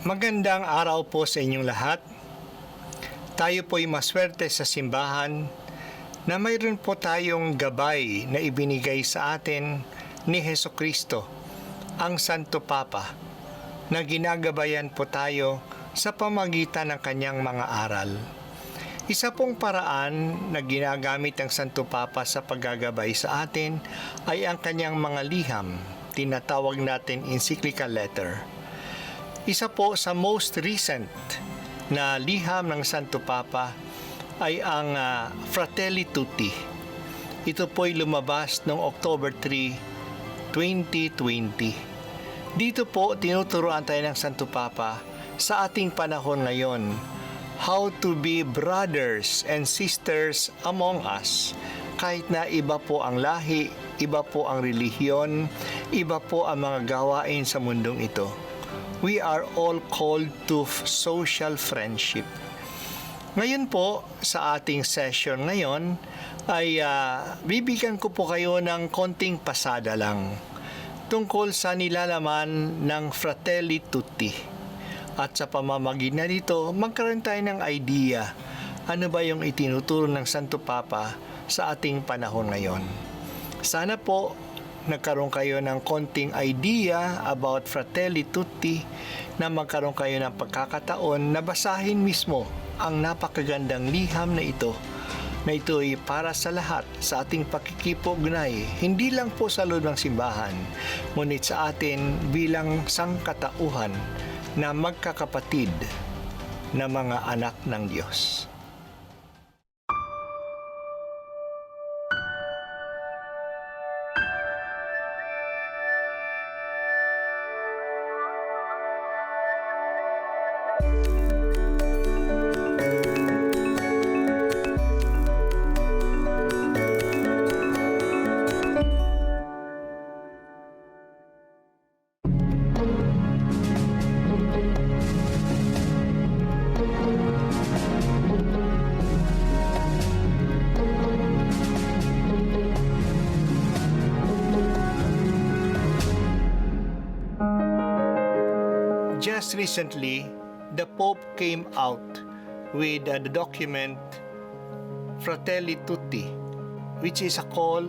Magandang araw po sa inyong lahat. Tayo po'y maswerte sa simbahan na mayroon po tayong gabay na ibinigay sa atin ni Hesukristo, ang Santo Papa, na ginagabayan po tayo sa pamagitan ng kanyang mga aral. Isa pong paraan na ginagamit ng Santo Papa sa paggagabay sa atin ay ang kanyang mga liham, tinatawag natin encyclical letter. Isa po sa most recent na liham ng Santo Papa ay ang Fratelli Tutti. Ito po'y lumabas noong October 3, 2020. Dito po tinuturuan tayo ng Santo Papa sa ating panahon ngayon how to be brothers and sisters among us. Kahit na iba po ang lahi, iba po ang relihiyon, iba po ang mga gawain sa mundong ito. We are all called to social friendship. Ngayon po, sa ating session ngayon, ay bibigyan ko po kayo ng konting pasada lang tungkol sa nilalaman ng Fratelli Tutti. At sa pamamagitan nito, magkaroon tayo ng idea ano ba yung itinuturo ng Santo Papa sa ating panahon ngayon. Sana po nagkaroon kayo ng konting idea about Fratelli Tutti, na magkaroon kayo ng pagkakataon na basahin mismo ang napakagandang liham na ito ay para sa lahat sa ating pakikipugnay, hindi lang po sa loob ng simbahan, ngunit sa atin bilang sangkatauhan na magkakapatid na mga anak ng Diyos. Just recently, the Pope came out with the document Fratelli Tutti, which is a call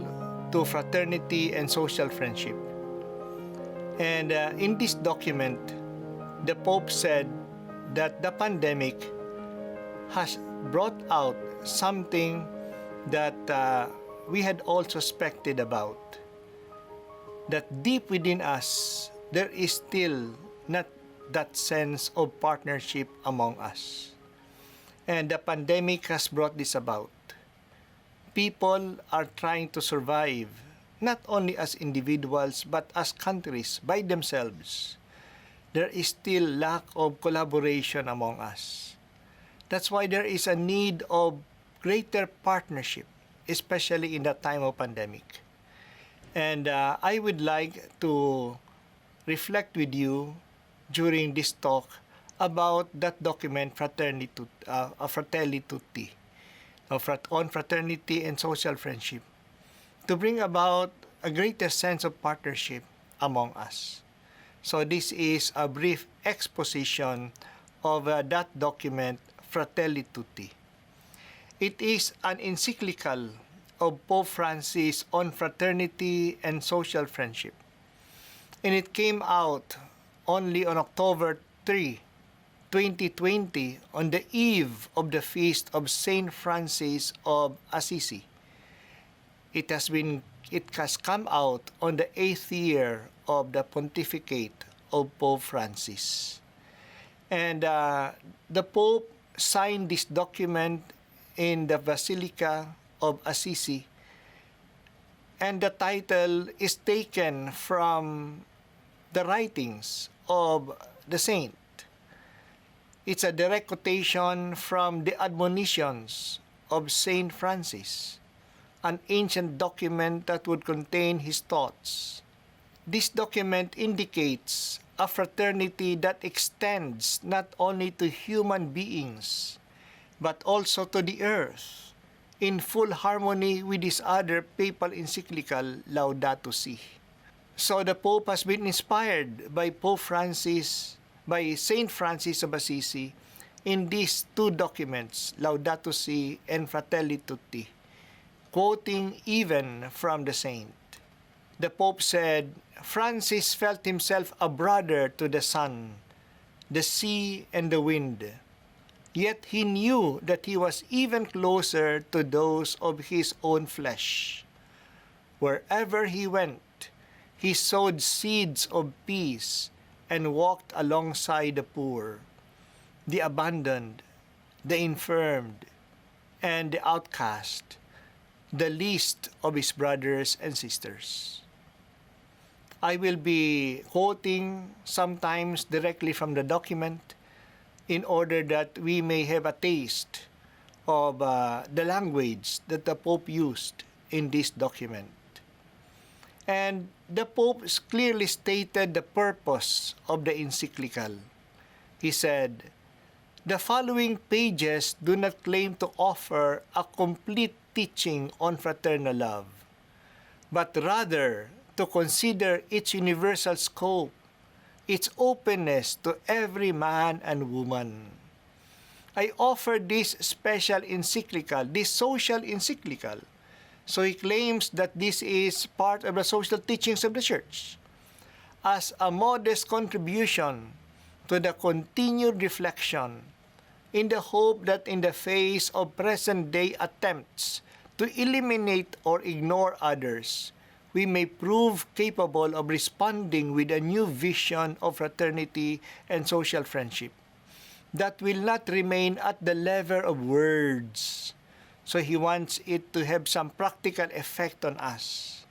to fraternity and social friendship. And in this document, the Pope said that the pandemic has brought out something that we had all suspected about. That deep within us, there is still not that sense of partnership among us. And the pandemic has brought this about. People are trying to survive, not only as individuals, but as countries by themselves. There is still lack of collaboration among us. That's why there is a need of greater partnership, especially in the time of pandemic. And I would like to reflect with you during this talk about that document Fratelli Tutti, on fraternity and social friendship, to bring about a greater sense of partnership among us. So this is a brief exposition of that document Fratelli Tutti. It is an encyclical of Pope Francis on fraternity and social friendship, and it came out only on October 3, 2020, on the eve of the feast of Saint Francis of Assisi. It has come out on the 8th year of the pontificate of Pope Francis. And the Pope signed this document in the Basilica of Assisi, and the title is taken from the writings of the saint. It's a direct quotation from the admonitions of Saint Francis, an ancient document that would contain his thoughts. This document indicates a fraternity that extends not only to human beings, but also to the earth, in full harmony with his other papal encyclical Laudato Si. So the Pope has been inspired by Pope Francis by Saint Francis of Assisi in these two documents, Laudato Si and Fratelli Tutti, quoting even from the saint. The Pope said, Francis felt himself a brother to the sun, the sea, and the wind. Yet he knew that he was even closer to those of his own flesh. Wherever he went, he sowed seeds of peace and walked alongside the poor, the abandoned, the infirmed, and the outcast, the least of his brothers and sisters. I will be quoting sometimes directly from the document in order that we may have a taste of the language that the Pope used in this document. And the Pope clearly stated the purpose of the encyclical. He said, the following pages do not claim to offer a complete teaching on fraternal love, but rather to consider its universal scope, its openness to every man and woman. I offer this special encyclical, this social encyclical. So he claims that this is part of the social teachings of the Church as a modest contribution to the continued reflection in the hope that in the face of present-day attempts to eliminate or ignore others, we may prove capable of responding with a new vision of fraternity and social friendship that will not remain at the level of words. So he wants it to have some practical effect on us.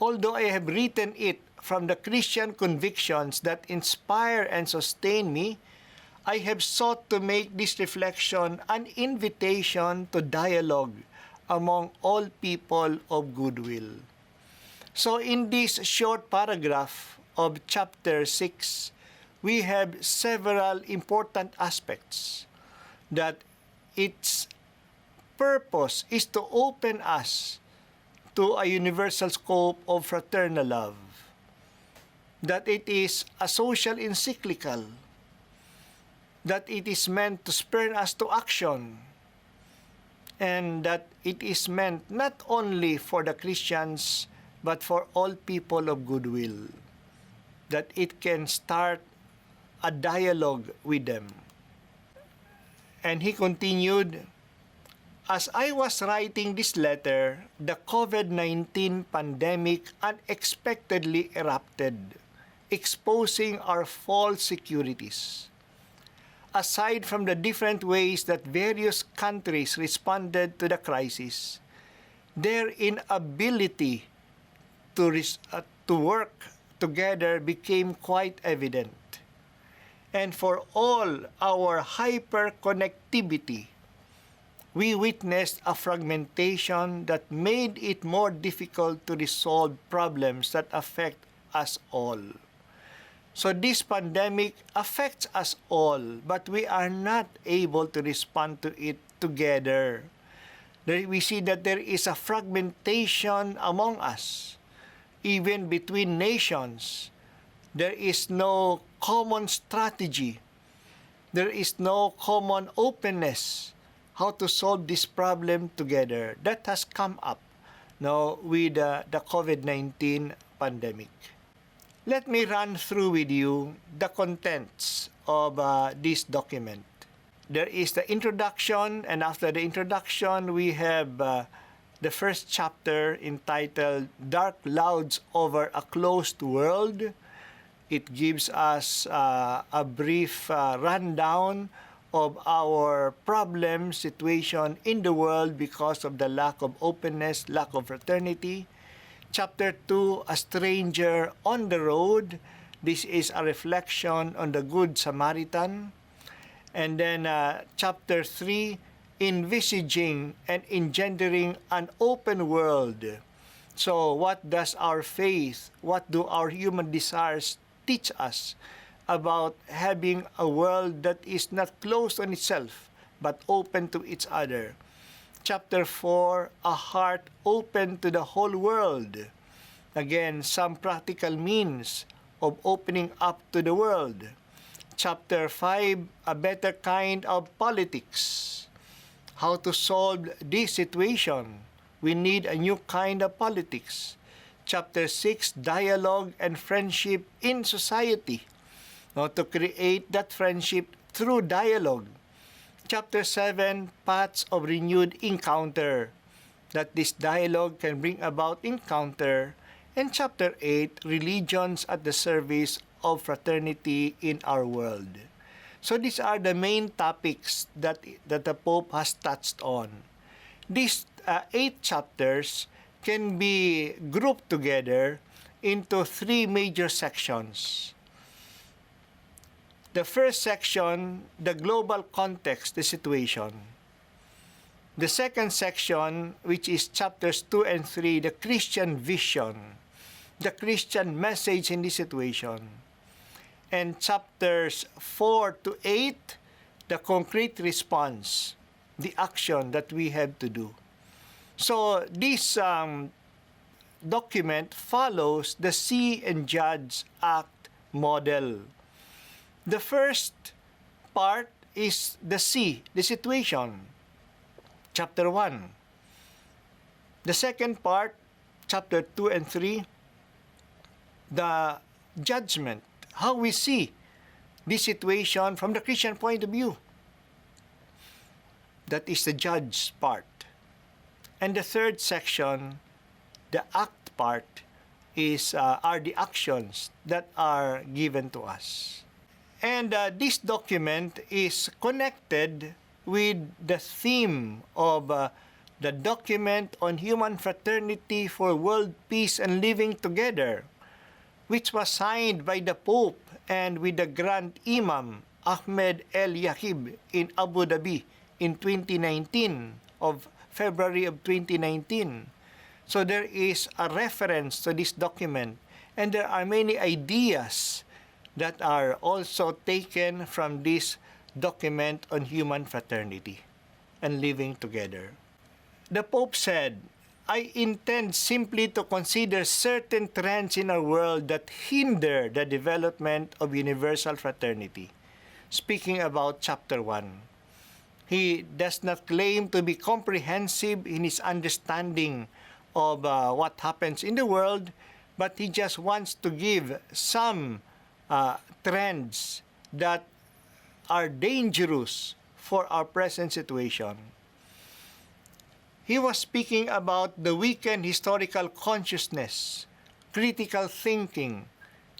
Although I have written it from the Christian convictions that inspire and sustain me, I have sought to make this reflection an invitation to dialogue among all people of goodwill. So in this short paragraph of chapter 6, we have several important aspects that its purpose is to open us to a universal scope of fraternal love, that it is a social encyclical, that it is meant to spur us to action, and that it is meant not only for the Christians but for all people of goodwill, that it can start a dialogue with them. And he continued, as I was writing this letter, the COVID-19 pandemic unexpectedly erupted, exposing our false securities. Aside from the different ways that various countries responded to the crisis, their inability to work together became quite evident. And for all our hyper-connectivity, we witnessed a fragmentation that made it more difficult to resolve problems that affect us all. So this pandemic affects us all, but we are not able to respond to it together. We see that there is a fragmentation among us, even between nations. There is no common strategy. There is no common openness how to solve this problem together. That has come up now with the COVID-19 pandemic. Let me run through with you the contents of this document. There is the introduction, and after the introduction, we have the first chapter entitled Dark Clouds Over a Closed World. It gives us a brief rundown of our problem situation in the world because of the lack of openness, lack of fraternity. Chapter 2, A Stranger on the Road. This is a reflection on the Good Samaritan. And then chapter 3, Envisaging and Engendering an Open World. So what does our faith, what do our human desires teach us about having a world that is not closed on itself but open to each other? Chapter 4, A Heart Open to the Whole World. Again, some practical means of opening up to the world. Chapter 5, a better kind of politics. How to solve this situation. We need a new kind of politics. Chapter 6, dialogue and friendship in society. Now, to create that friendship through dialogue. Chapter 7, paths of renewed encounter. That this dialogue can bring about encounter. And Chapter 8, religions at the service of fraternity in our world. So these are the main topics that the Pope has touched on. These 8 chapters can be grouped together into 3 major sections. The first section, the global context, the situation. The second section, which is chapters 2 and 3, the Christian vision, the Christian message in this situation. And chapters 4 to 8, the concrete response, the action that we have to do. So this document follows the See and Judge Act model. The first part is the See, the situation, chapter 1. The second part, chapter 2 and 3, the judgment, how we see this situation from the Christian point of view. That is the judge part. And the third section, the act part, are the actions that are given to us. And this document is connected with the theme of the document on human fraternity for world peace and living together, which was signed by the Pope and with the Grand Imam Ahmed El Yaqib in Abu Dhabi in 2019, of February of 2019. So there is a reference to this document, and there are many ideas that are also taken from this document on human fraternity and living together. The Pope said, I intend simply to consider certain trends in our world that hinder the development of universal fraternity. Speaking about chapter 1, he does not claim to be comprehensive in his understanding of what happens in the world, but he just wants to give some trends that are dangerous for our present situation. He was speaking about the weakened historical consciousness, critical thinking,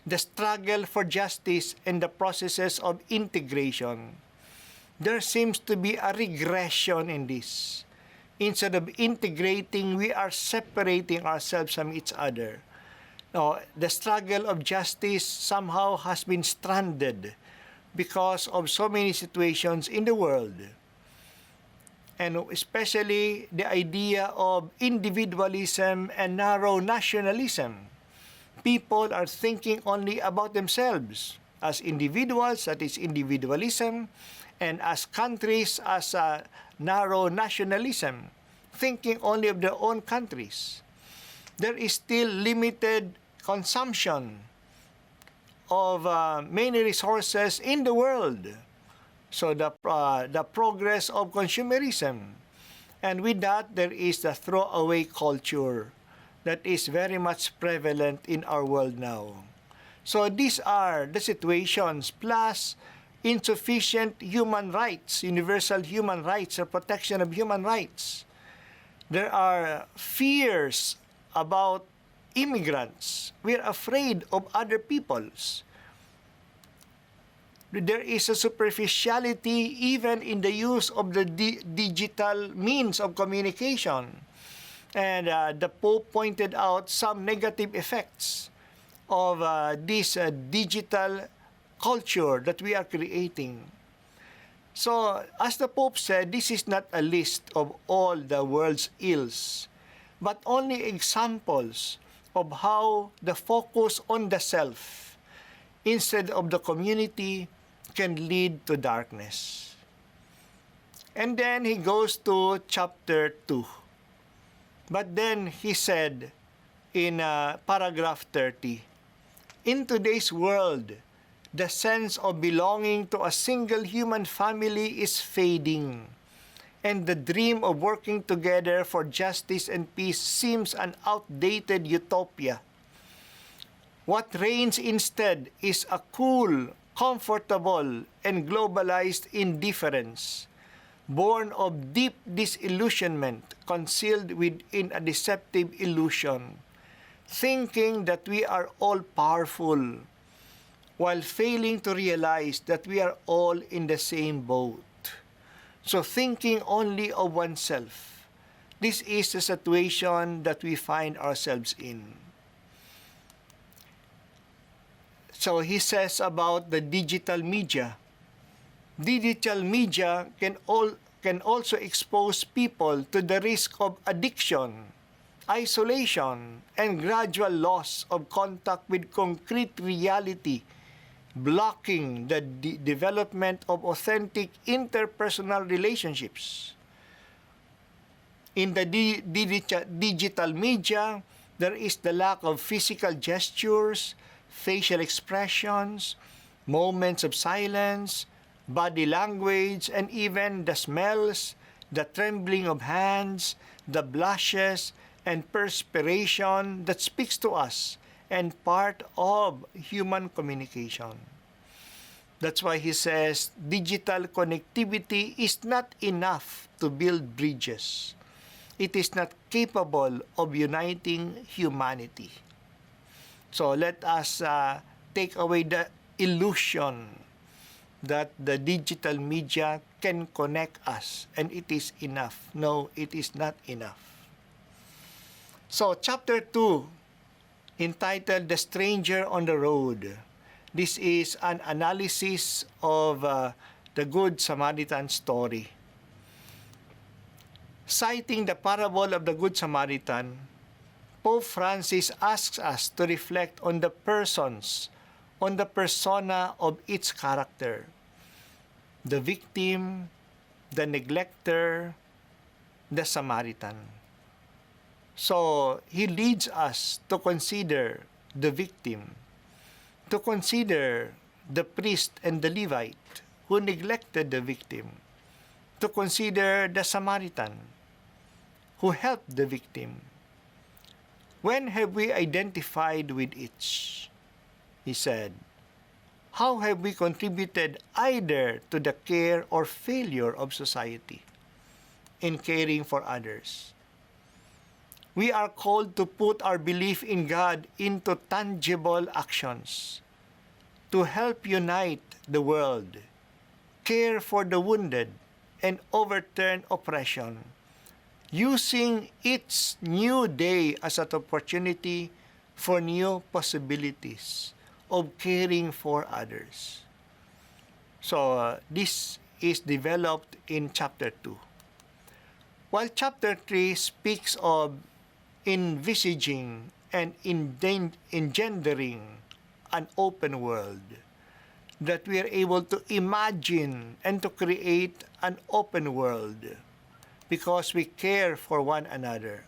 the struggle for justice, and the processes of integration. There seems to be a regression in this. Instead of integrating, we are separating ourselves from each other. Now, the struggle of justice somehow has been stranded because of so many situations in the world. And especially the idea of individualism and narrow nationalism. People are thinking only about themselves. As individuals, that is individualism, and as countries, as a narrow nationalism, thinking only of their own countries. There is still limited consumption of many resources in the world. So the progress of consumerism. And with that, there is the throwaway culture that is very much prevalent in our world now. So these are the situations, plus insufficient human rights, universal human rights, or protection of human rights. There are fears about immigrants. We are afraid of other peoples. There is a superficiality even in the use of the digital means of communication. And the Pope pointed out some negative effects of this digital culture that we are creating. So, as the Pope said, this is not a list of all the world's ills, but only examples of how the focus on the self instead of the community can lead to darkness. And then he goes to chapter 2. But then he said in paragraph 30, in today's world, the sense of belonging to a single human family is fading, and the dream of working together for justice and peace seems an outdated utopia. What reigns instead is a cool, comfortable, and globalized indifference, born of deep disillusionment concealed within a deceptive illusion, thinking that we are all powerful, while failing to realize that we are all in the same boat. So thinking only of oneself, this is the situation that we find ourselves in. So he says about the digital media. Digital media can also expose people to the risk of addiction, isolation, and gradual loss of contact with concrete reality, blocking the development of authentic interpersonal relationships. In the digital media, there is the lack of physical gestures, facial expressions, moments of silence, body language, and even the smells, the trembling of hands, the blushes, and perspiration that speaks to us and part of human communication. That's why he says digital connectivity is not enough to build bridges. It is not capable of uniting humanity. So let us take away the illusion that the digital media can connect us and it is enough. No, it is not enough. So chapter 2, entitled The Stranger on the Road. This is an analysis of the Good Samaritan story. Citing the parable of the Good Samaritan, Pope Francis asks us to reflect on the persona of its character, the victim, the neglector, the Samaritan. So, he leads us to consider the victim, to consider the priest and the Levite who neglected the victim, to consider the Samaritan who helped the victim. When have we identified with each? He said, how have we contributed either to the care or failure of society in caring for others? We are called to put our belief in God into tangible actions, to help unite the world, care for the wounded, and overturn oppression, using each new day as an opportunity for new possibilities of caring for others. So this is developed in chapter 2. While chapter 3 speaks of envisaging and engendering an open world, that we are able to imagine and to create an open world because we care for one another.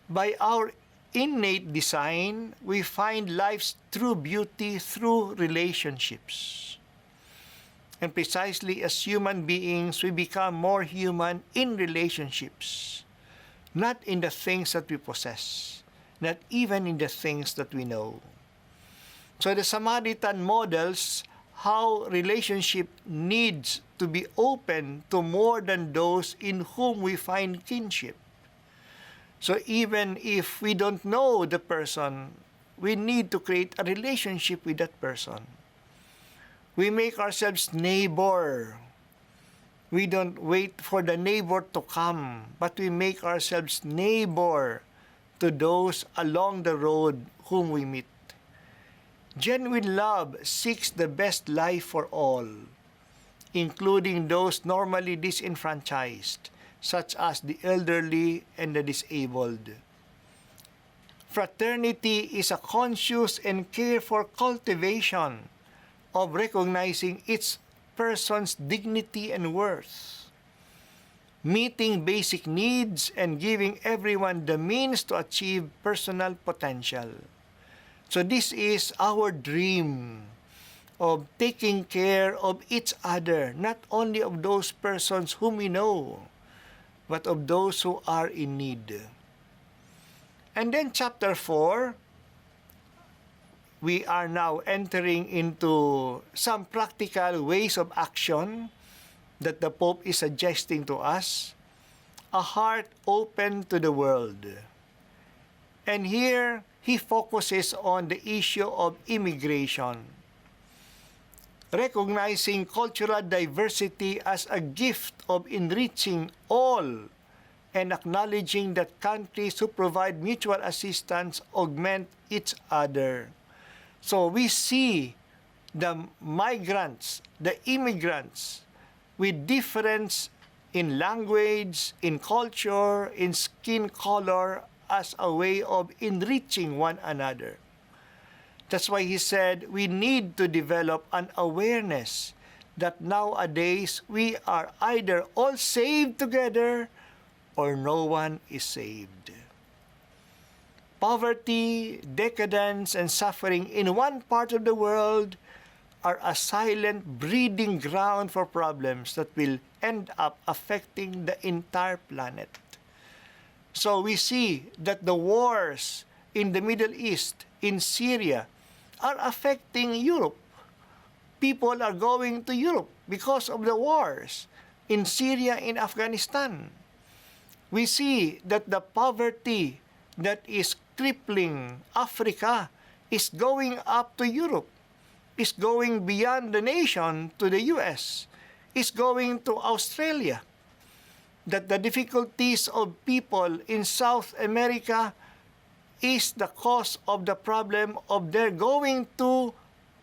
By our innate design, we find life's true beauty through relationships. And precisely as human beings, we become more human in relationships, not in the things that we possess, not even in the things that we know. So the Samaritan models how relationship needs to be open to more than those in whom we find kinship. So even if we don't know the person, we need to create a relationship with that person. We make ourselves neighbor. We don't wait for the neighbor to come, but we make ourselves neighbor to those along the road whom we meet. Genuine love seeks the best life for all, including those normally disenfranchised, such as the elderly and the disabled. Fraternity is a conscious and careful cultivation of recognizing each person's dignity and worth, meeting basic needs and giving everyone the means to achieve personal potential, So this is our dream of taking care of each other, not only of those persons whom we know, but of those who are in need. And then chapter 4, we are now entering into some practical ways of action that the Pope is suggesting to us, a heart open to the world. And here, he focuses on the issue of immigration, recognizing cultural diversity as a gift of enriching all and acknowledging that countries who provide mutual assistance augment each other. So we see the migrants, the immigrants, with difference in language, in culture, in skin color, as a way of enriching one another. That's why he said we need to develop an awareness that nowadays we are either all saved together or no one is saved. Poverty, decadence, and suffering in one part of the world are a silent breeding ground for problems that will end up affecting the entire planet. So we see that the wars in the Middle East, in Syria, are affecting Europe. People are going to Europe because of the wars in Syria, in Afghanistan. We see that the poverty that is crippling Africa is going up to Europe, is going beyond the nation to the US, is going to Australia. That the difficulties of people in South America is the cause of the problem of their going to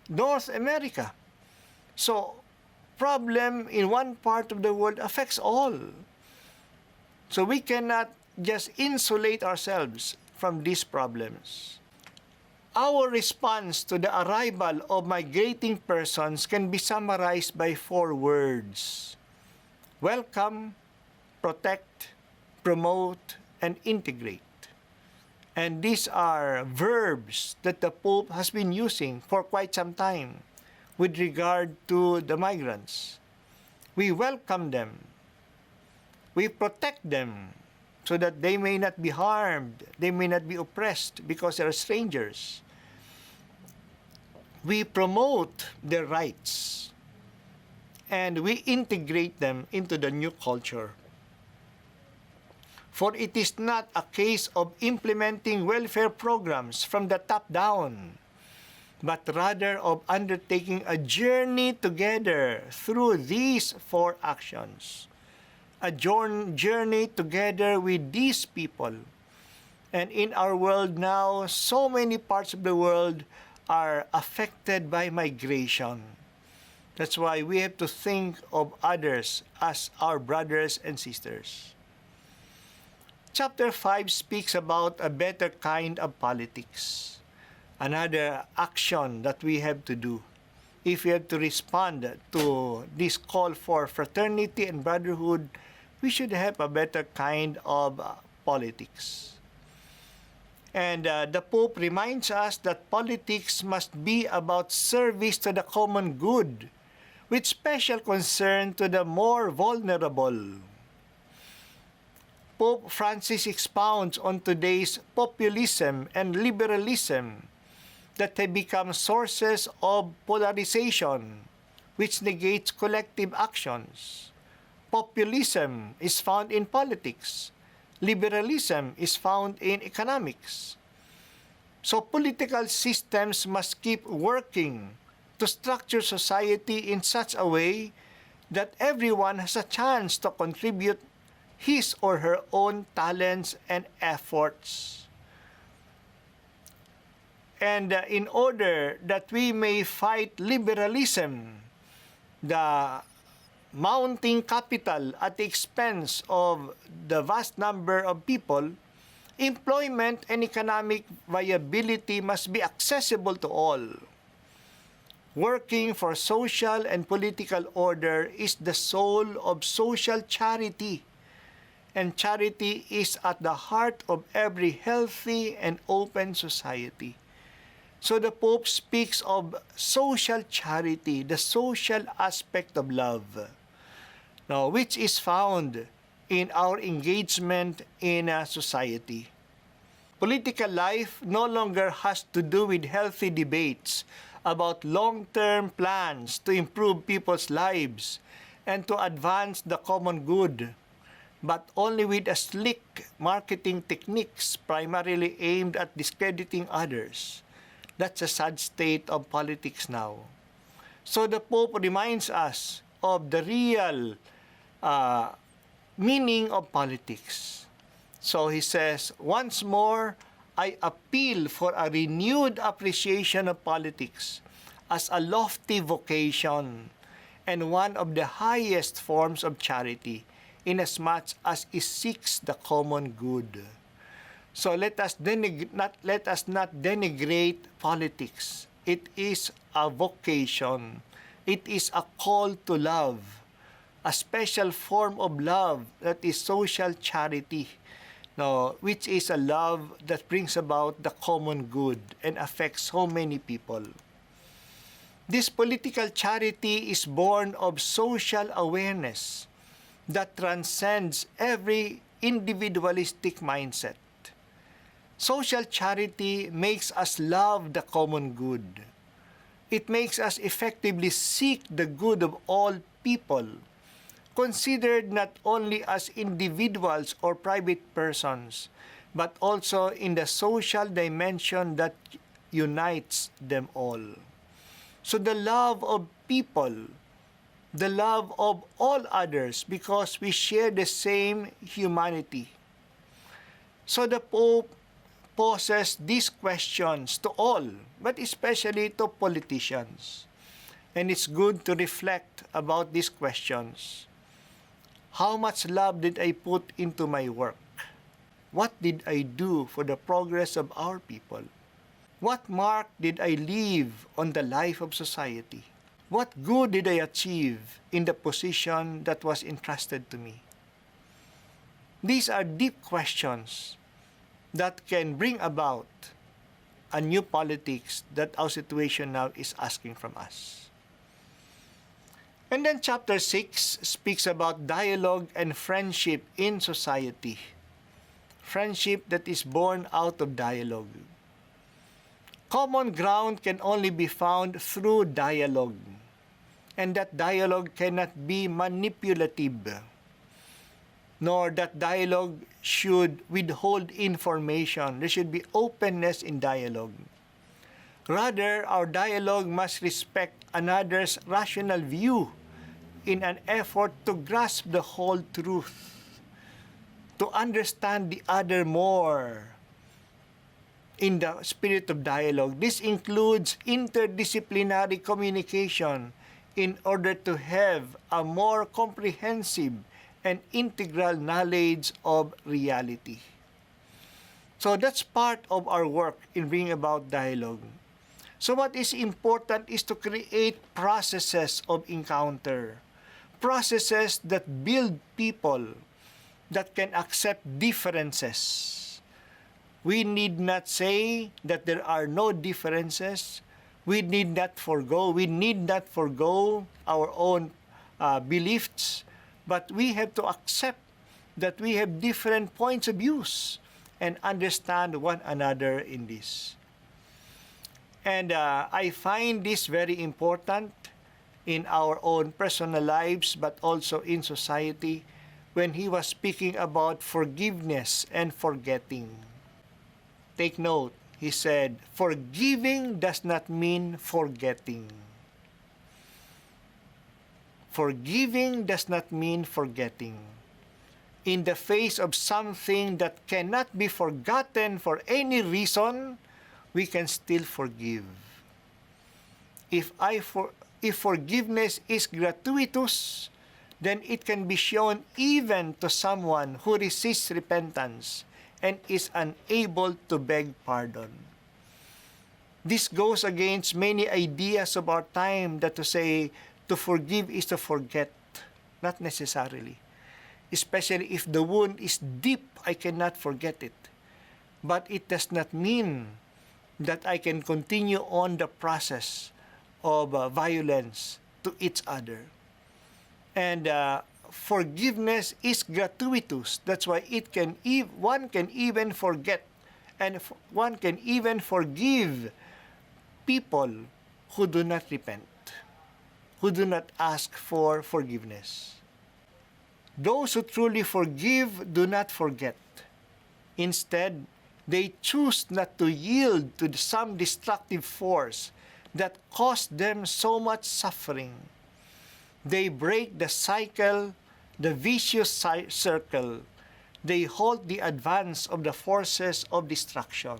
North America. So, problem in one part of the world affects all. So we cannot just insulate ourselves from these problems. Our response to the arrival of migrating persons can be summarized by 4 words: welcome, protect, promote, and integrate. And these are verbs that the Pope has been using for quite some time with regard to the migrants. We welcome them. We protect them so that they may not be harmed, they may not be oppressed because they are strangers. We promote their rights, and we integrate them into the new culture. For it is not a case of implementing welfare programs from the top down, but rather of undertaking a journey together through these 4 actions. A journey together with these people. And in our world now, so many parts of the world are affected by migration. That's why we have to think of others as our brothers and sisters. Chapter 5 speaks about a better kind of politics. Another action that we have to do if we have to respond to this call for fraternity and brotherhood. We should have a better kind of politics. And the Pope reminds us that politics must be about service to the common good, with special concern to the more vulnerable. Pope Francis expounds on today's populism and liberalism that have become sources of polarization, which negates collective actions. Populism is found in politics. Liberalism is found in economics. So political systems must keep working to structure society in such a way that everyone has a chance to contribute his or her own talents and efforts. And in order that we may fight liberalism, the mounting capital at the expense of the vast number of people, employment and economic viability must be accessible to all. Working for social and political order is the soul of social charity, and charity is at the heart of every healthy and open society. So the Pope speaks of social charity, the social aspect of love, now, which is found in our engagement in a society. Political life no longer has to do with healthy debates about long-term plans to improve people's lives and to advance the common good, but only with a slick marketing techniques primarily aimed at discrediting others. That's a sad state of politics now. So the Pope reminds us of the real meaning of politics. So he says, once more, I appeal for a renewed appreciation of politics as a lofty vocation and one of the highest forms of charity, inasmuch as it seeks the common good. So let us not denigrate politics. It is a vocation. It is a call to love, a special form of love that is social charity, which is a love that brings about the common good and affects so many people. This political charity is born of social awareness that transcends every individualistic mindset. Social charity makes us love the common good. It makes us effectively seek the good of all people, considered not only as individuals or private persons, but also in the social dimension that unites them all. So the love of people, the love of all others, because we share the same humanity. So the Pope poses these questions to all, but especially to politicians. And it's good to reflect about these questions. How much love did I put into my work? What did I do for the progress of our people? What mark did I leave on the life of society? What good did I achieve in the position that was entrusted to me? These are deep questions that can bring about a new politics that our situation now is asking from us. And then chapter 6 speaks about dialogue and friendship in society. Friendship that is born out of dialogue. Common ground can only be found through dialogue. And that dialogue cannot be manipulative, nor that dialogue should withhold information. There should be openness in dialogue. Rather, our dialogue must respect another's rational view in an effort to grasp the whole truth, to understand the other more in the spirit of dialogue. This includes interdisciplinary communication in order to have a more comprehensive and integral knowledge of reality. So that's part of our work in bringing about dialogue. So what is important is to create processes of encounter, processes that build people that can accept differences. We need not say that there are no differences. We need not forgo our own beliefs, but we have to accept that we have different points of views and understand one another in this. And I find this very important in our own personal lives, but also in society, when he was speaking about forgiveness and forgetting. Take note, he said, forgiving does not mean forgetting. Forgiving does not mean forgetting. In the face of something that cannot be forgotten for any reason, we can still forgive. If forgiveness is gratuitous, then it can be shown even to someone who resists repentance and is unable to beg pardon. This goes against many ideas of our time that to say to forgive is to forget. Not necessarily. Especially if the wound is deep, I cannot forget it. But it does not mean that I can continue on the process of violence to each other. And forgiveness is gratuitous. That's why one can even forget, and one can even forgive people who do not repent, who do not ask for forgiveness. Those who truly forgive do not forget. Instead, they choose not to yield to some destructive force that caused them so much suffering. They break the cycle, the vicious circle. They halt the advance of the forces of destruction.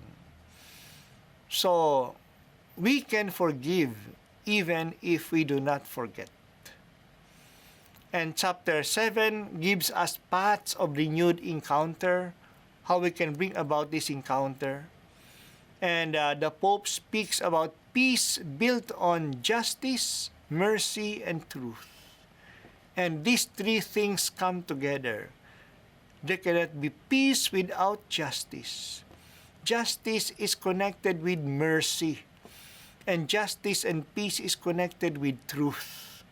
So, we can forgive even if we do not forget. And chapter 7 gives us paths of renewed encounter, how we can bring about this encounter. And the Pope speaks about peace built on justice, mercy, and truth. And these three things come together. There cannot be peace without justice. Justice is connected with mercy. And justice and peace is connected with truth.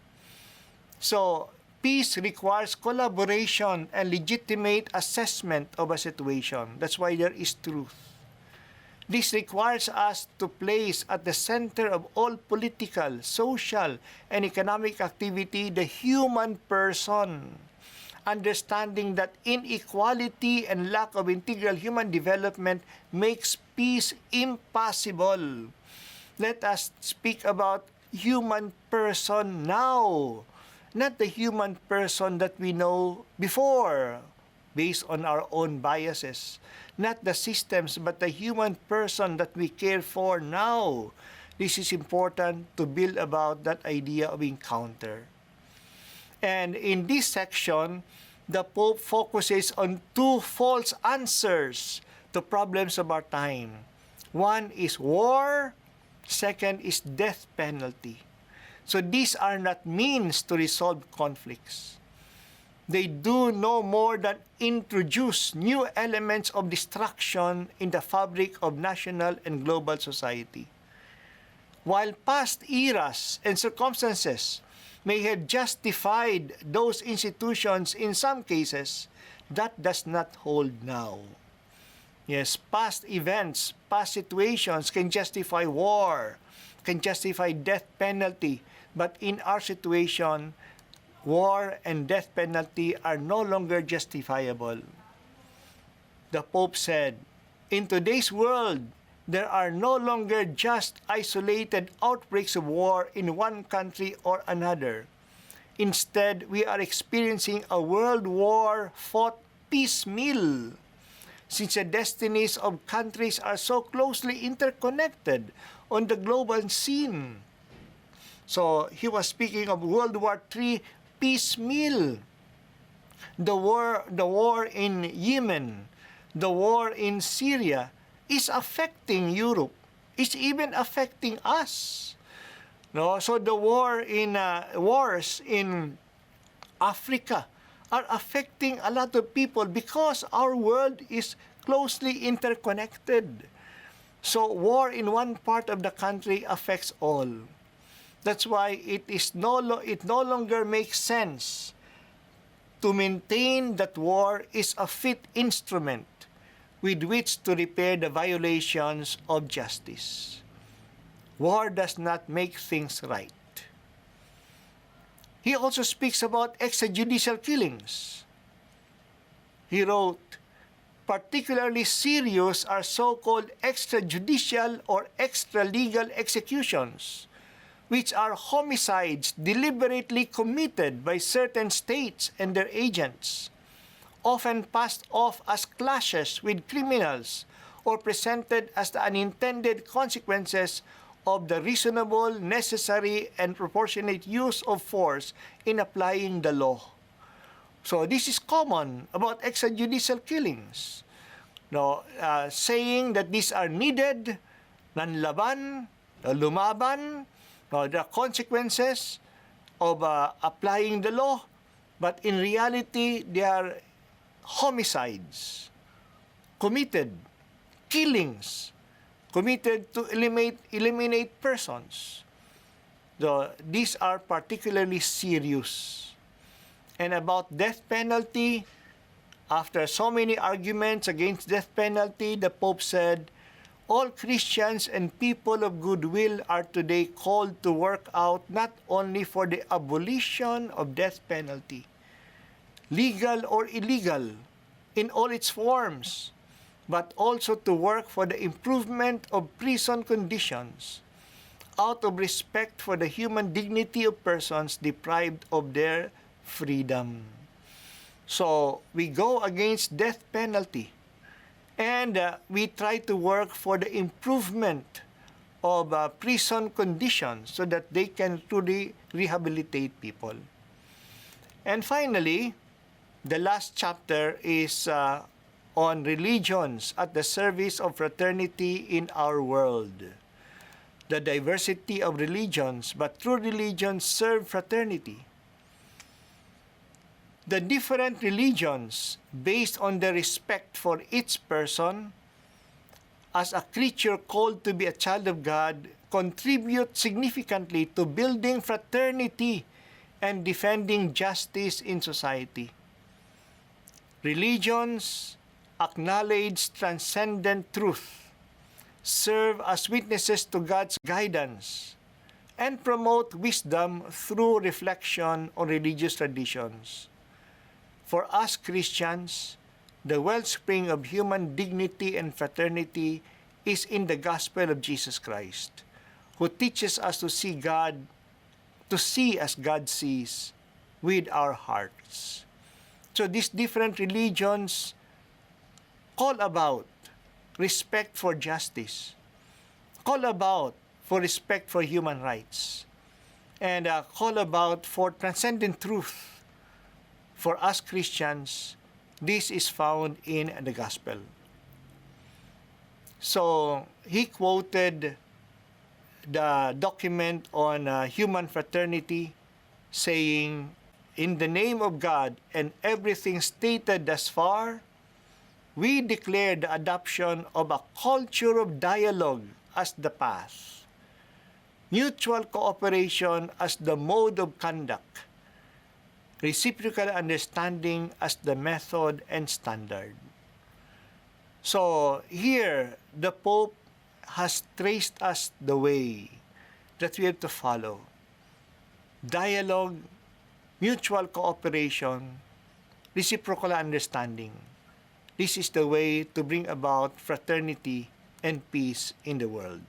So, peace requires collaboration and legitimate assessment of a situation. That's why there is truth. This requires us to place at the center of all political, social, and economic activity the human person, understanding that inequality and lack of integral human development makes peace impossible. Let us speak about human person now, not the human person that we know before, based on our own biases. Not the systems, but the human person that we care for now. This is important to build about that idea of encounter. And in this section, the Pope focuses on two false answers to problems of our time. One is war, second is death penalty. So these are not means to resolve conflicts. They do no more than introduce new elements of destruction in the fabric of national and global society. While past eras and circumstances may have justified those institutions in some cases, that does not hold now. Yes, past events, past situations can justify war, can justify death penalty, but in our situation, war and death penalty are no longer justifiable. The Pope said, in today's world, there are no longer just isolated outbreaks of war in one country or another. Instead, we are experiencing a world war fought piecemeal, since the destinies of countries are so closely interconnected on the global scene. So, he was speaking of World War III piecemeal. The war in Yemen, the war in Syria is affecting Europe. It's even affecting us. No, so the wars in Africa are affecting a lot of people because our world is closely interconnected. So war in one part of the country affects all. That's why it no longer makes sense to maintain that war is a fit instrument with which to repair the violations of justice. War does not make things right. He also speaks about extrajudicial killings. He wrote, particularly serious are so-called extrajudicial or extralegal executions, which are homicides deliberately committed by certain states and their agents, often passed off as clashes with criminals or presented as the unintended consequences of the reasonable, necessary, and proportionate use of force in applying the law. So this is common about extrajudicial killings. No, saying that these are needed, nanlaban, lumaban, the consequences of applying the law, but in reality, they are homicides, committed, killings, committed to eliminate persons. So, these are particularly serious. And about death penalty, after so many arguments against death penalty, the Pope said, all Christians and people of goodwill are today called to work out not only for the abolition of death penalty, legal or illegal, in all its forms, but also to work for the improvement of prison conditions, out of respect for the human dignity of persons deprived of their freedom. So, we go against death penalty, and we try to work for the improvement of prison conditions so that they can truly rehabilitate people. And finally, the last chapter is on religions at the service of fraternity in our world. The diversity of religions, but true religions serve fraternity. The different religions, based on the respect for each person, as a creature called to be a child of God, contribute significantly to building fraternity and defending justice in society. Religions acknowledge transcendent truth, serve as witnesses to God's guidance, and promote wisdom through reflection on religious traditions. For us Christians, the wellspring of human dignity and fraternity is in the gospel of Jesus Christ, who teaches us to see as God sees with our hearts. So these different religions call about respect for justice, call about for respect for human rights, and call about for transcendent truth. For us Christians, this is found in the gospel. So, he quoted the document on human fraternity, saying, in the name of God and everything stated thus far, we declare the adoption of a culture of dialogue as the path, mutual cooperation as the mode of conduct, reciprocal understanding as the method and standard. So here, the Pope has traced us the way that we have to follow. Dialogue, mutual cooperation, reciprocal understanding. This is the way to bring about fraternity and peace in the world.